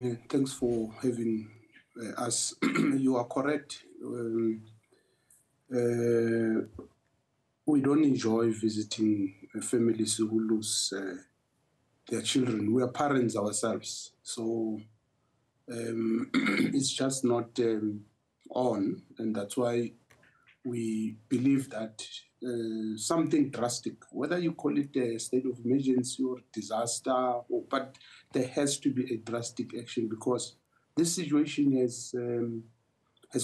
Thanks for having us. You are correct. We don't enjoy visiting families who lose their children. We are parents ourselves, so it's just not on, and that's why we believe that something drastic, whether you call it a state of emergency or disaster, but there has to be a drastic action because this situation has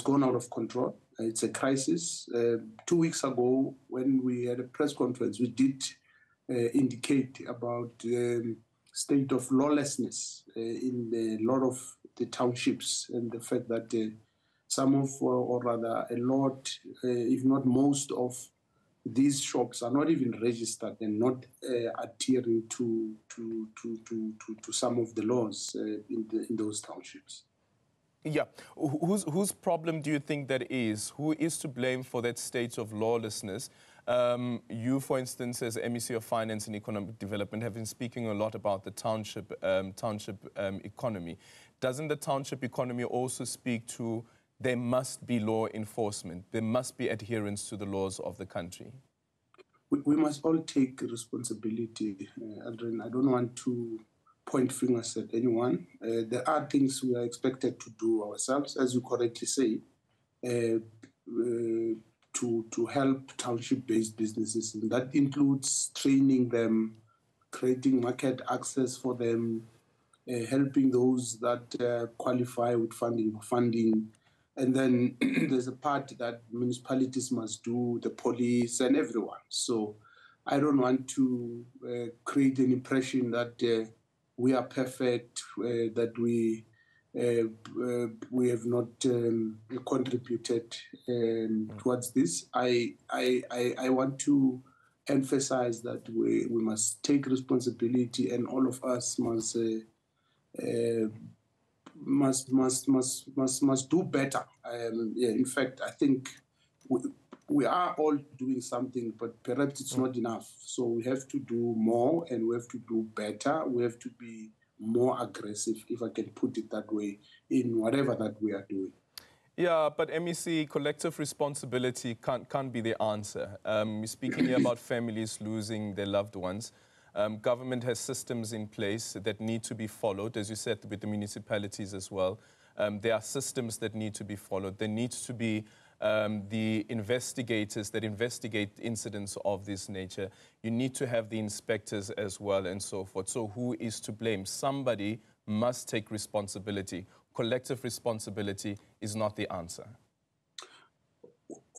gone out of control. It's a crisis. 2 weeks ago, when we had a press conference, we did indicate about the state of lawlessness in a lot of the townships and the fact that some of, or rather a lot, if not most of these shops are not even registered and not adhering to some of the laws in those townships. Yeah. Whose problem do you think that is? Who is to blame for that state of lawlessness? You, for instance, as MEC of Finance and Economic Development, have been speaking a lot about the township economy. Doesn't the township economy also speak to there must be law enforcement, there must be adherence to the laws of the country? We must all take responsibility, Adrian. I don't want to point fingers at anyone. There are things we are expected to do ourselves, as you correctly say, to help township-based businesses. And that includes training them, creating market access for them, helping those that qualify with funding. And then there's a part that municipalities must do, the police and everyone. So I don't want to create an impression that we are perfect, that we have not contributed towards this. I want to emphasize that we must take responsibility, and all of us must do better. In fact, I think we are all doing something, but perhaps it's not enough. So we have to do more, and we have to do better. We have to be more aggressive, if I can put it that way, in whatever that we are doing. Yeah, but MEC, collective responsibility can't be the answer. We're speaking here about families losing their loved ones. Government has systems in place that need to be followed, as you said, with the municipalities as well. There are systems that need to be followed. There needs to be the investigators that investigate incidents of this nature. You need to have the inspectors as well and so forth. So who is to blame? Somebody must take responsibility. Collective responsibility is not the answer.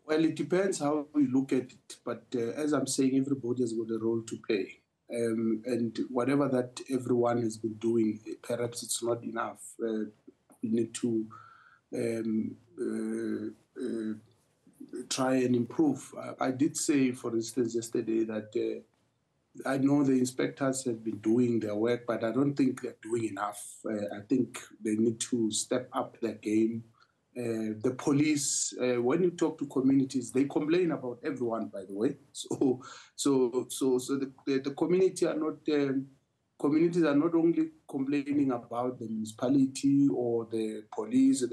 Well, it depends how we look at it. But as I'm saying, everybody has got a role to play. And whatever that everyone has been doing, perhaps it's not enough. We need to try and improve. I did say, for instance, yesterday that I know the inspectors have been doing their work, but I don't think they're doing enough. I think they need to step up their game. The police, when you talk to communities, they complain about everyone, by the way. So the community are not, communities are not only complaining about the municipality or the police,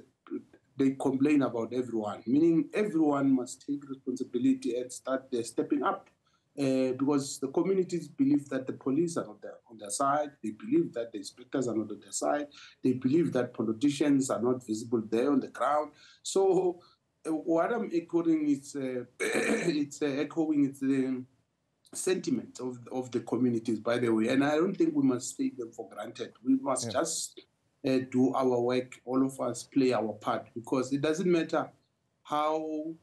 they complain about everyone, meaning everyone must take responsibility and start stepping up. Because the communities believe that the police are not there on their side. They believe that the inspectors are not on their side. They believe that politicians are not visible there on the ground. So what I'm echoing is echoing the sentiment of the communities, by the way. And I don't think we must take them for granted. We must just do our work. All of us play our part, because it doesn't matter how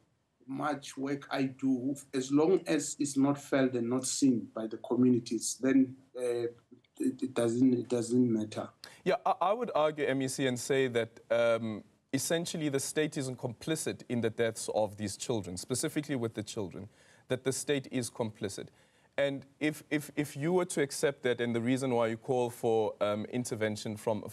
much work I do, as long as it's not felt and not seen by the communities, then it doesn't matter. Yeah, I would argue, MEC, and say that essentially the state isn't complicit in the deaths of these children, specifically with the children, that the state is complicit. And if you were to accept that, and the reason why you call for intervention from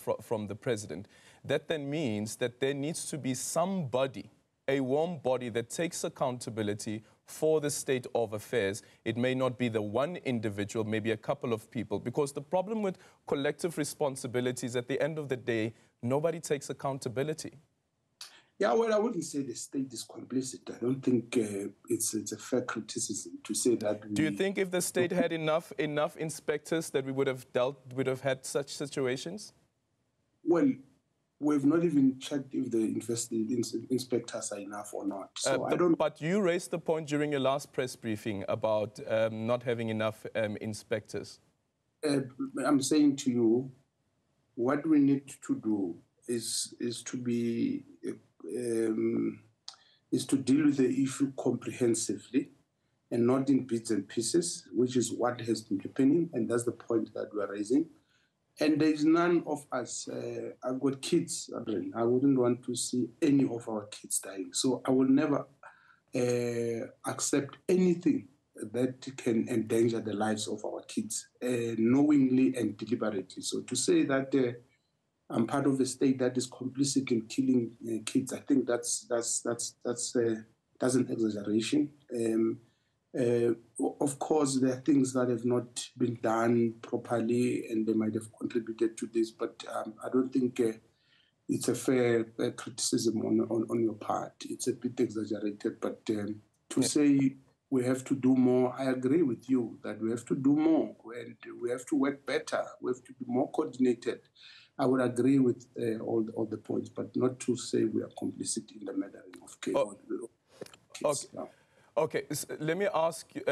the president, that then means that there needs to be somebody a warm body that takes accountability for the state of affairs. It may not be the one individual, maybe a couple of people, because the problem with collective responsibility is at the end of the day, nobody takes accountability. Yeah, well, I wouldn't say the state is complicit. I don't think it's a fair criticism to say that. Do you think if the state had enough inspectors that we would have had such situations? Well, we've not even checked if the inspectors are enough or not. So I don't. But you raised the point during your last press briefing about not having enough inspectors. I'm saying to you, what we need to do is to deal with the issue comprehensively and not in bits and pieces, which is what has been happening, and that's the point that we're raising. And there is none of us, I've got kids, I wouldn't want to see any of our kids dying. So I will never accept anything that can endanger the lives of our kids, knowingly and deliberately. So to say that I'm part of a state that is complicit in killing kids, I think that's an exaggeration. Of course, there are things that have not been done properly and they might have contributed to this, but I don't think it's a fair criticism on your part. It's a bit exaggerated, but to say we have to do more, I agree with you that we have to do more and we have to work better, we have to be more coordinated. I would agree with all the points, but not to say we are complicit in the murdering of kids. Okay. Yeah. Okay, so let me ask you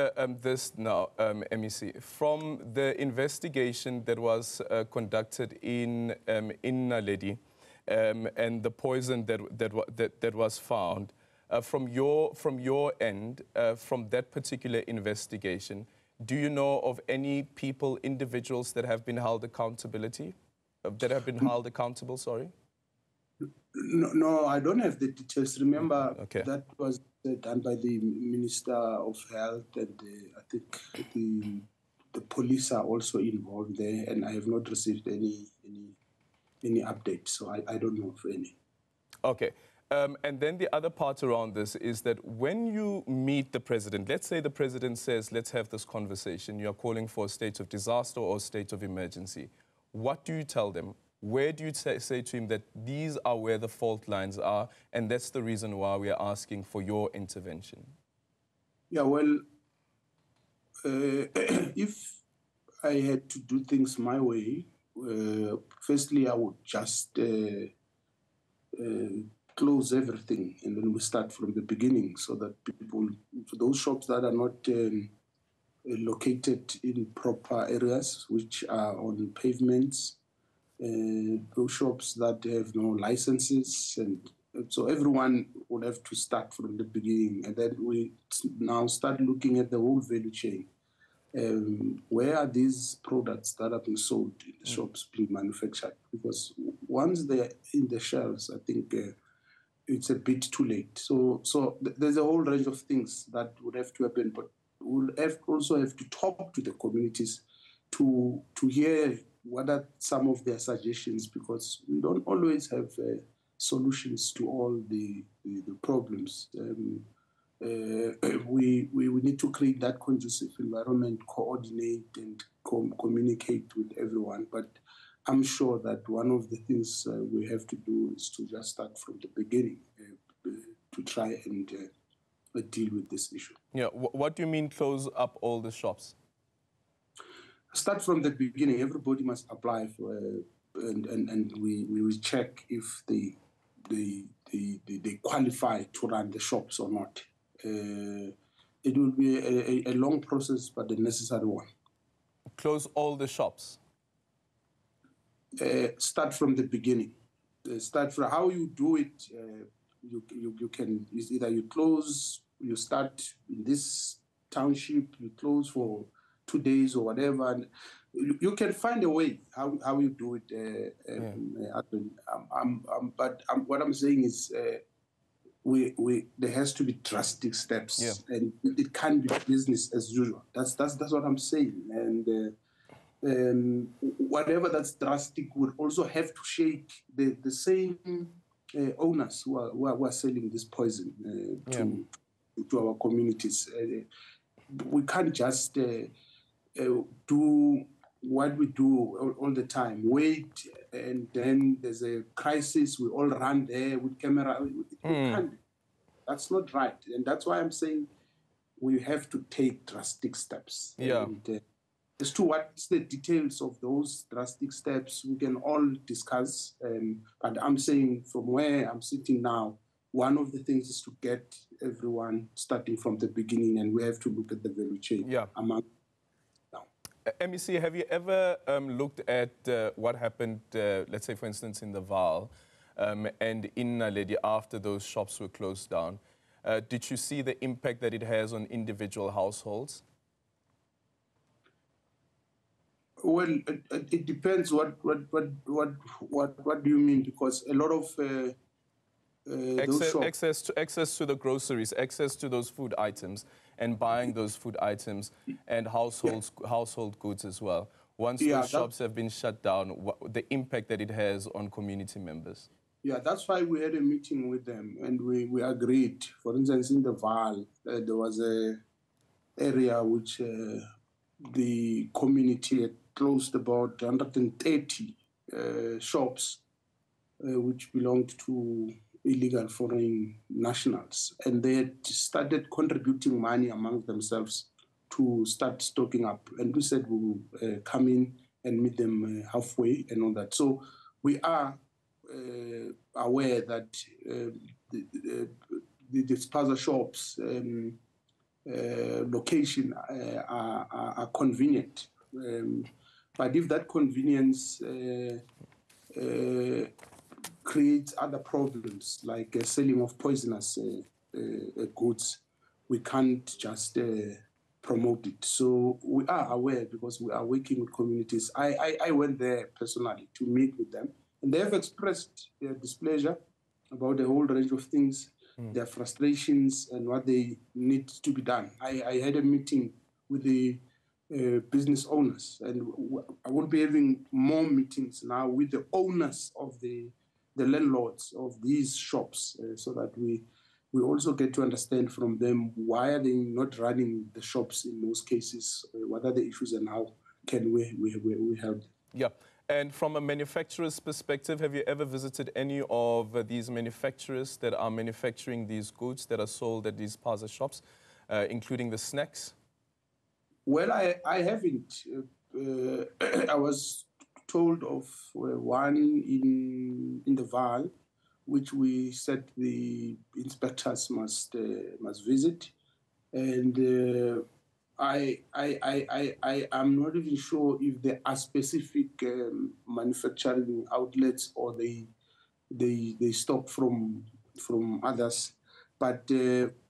this now, MEC. From the investigation that was conducted in Naledi and the poison that was found, from your end, from that particular investigation, do you know of any people, individuals that have been held accountable? Sorry. No, I don't have the details. Remember, that was done by the Minister of Health, and I think the police are also involved there, and I have not received any update, so I don't know of any. Okay. And then the other part around this is that when you meet the president, let's say the president says, let's have this conversation, you're calling for a state of disaster or a state of emergency. What do you tell them? Where do you say to him that these are where the fault lines are, and that's the reason why we are asking for your intervention? Yeah, well, if I had to do things my way, firstly, I would just close everything, and then we start from the beginning so that people, for those shops that are not located in proper areas, which are on pavements, those shops that have no licenses, and so everyone would have to start from the beginning, and then we now start looking at the whole value chain. Where are these products that are being sold in the shops being manufactured? Because once they're in the shelves, I think it's a bit too late. So there's a whole range of things that would have to happen, but we'll also have to talk to the communities to hear what are some of their suggestions, because we don't always have solutions to all the problems. We need to create that conducive environment, coordinate and communicate with everyone. But I'm sure that one of the things we have to do is to just start from the beginning to try and deal with this issue. Yeah, what do you mean close up all the shops? Start from the beginning. Everybody must apply for, and we will check if they qualify to run the shops or not. It will be a long process, but a necessary one. Close all the shops? Start from the beginning. Start from how you do it. You can, either you close, you start in this township, you close for 2 days or whatever. And you can find a way how you do it. But what I'm saying is there has to be drastic steps, and it can't be business as usual. That's what I'm saying. And whatever that's drastic would also have to shake the same owners who are selling this poison to our communities. We can't just do what we do all the time, wait, and then there's a crisis, we all run there with camera. We can't. That's not right. And that's why I'm saying we have to take drastic steps. And, as to what's the details of those drastic steps, we can all discuss. But I'm saying from where I'm sitting now, one of the things is to get everyone starting from the beginning, and we have to look at the value chain. MEC, have you ever looked at what happened, let's say, for instance, in the Vaal and in Naledi after those shops were closed down? Did you see the impact that it has on individual households? Well, it depends. What do you mean? Because a lot of those shops, access to the groceries, access to those food items, and buying those food items and household goods as well. Once those shops have been shut down, the impact that it has on community members. Yeah, that's why we had a meeting with them, and we agreed. For instance, in the Vaal, there was a area which the community had closed about 130 shops which belonged to illegal foreign nationals. And they had started contributing money among themselves to start stocking up. And we said we will come in and meet them halfway and all that. So we are aware that the spaza shops location are convenient. But if that convenience creates other problems, like selling of poisonous goods, we can't just promote it. So we are aware because we are working with communities. I went there personally to meet with them, and they have expressed their displeasure about a whole range of things, their frustrations and what they need to be done. I had a meeting with the business owners, and I will be having more meetings now with the owners of the landlords of these shops, so that we also get to understand from them why are they not running the shops in those cases, what are the issues, and how can we help them. Yeah. And from a manufacturer's perspective, have you ever visited any of these manufacturers that are manufacturing these goods that are sold at these spaza shops, including the snacks? Well, I haven't. I was told of one in the Vaal, which we said the inspectors must visit, and I am not even sure if there are specific manufacturing outlets or they stock from others. But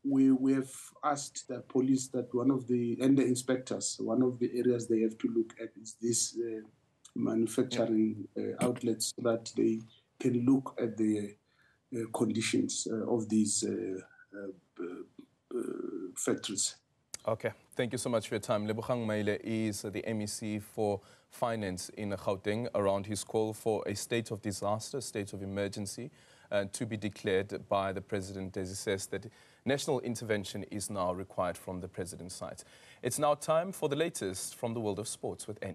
we have asked the police that and the inspectors, one of the areas they have to look at is this manufacturing outlets, so that they can look at the conditions of these factories. Okay, thank you so much for your time. Lebogang Maile is the MEC for Finance in Gauteng, around his call for a state of disaster, state of emergency, to be declared by the President, as he says that national intervention is now required from the President's side. It's now time for the latest from the world of sports with N.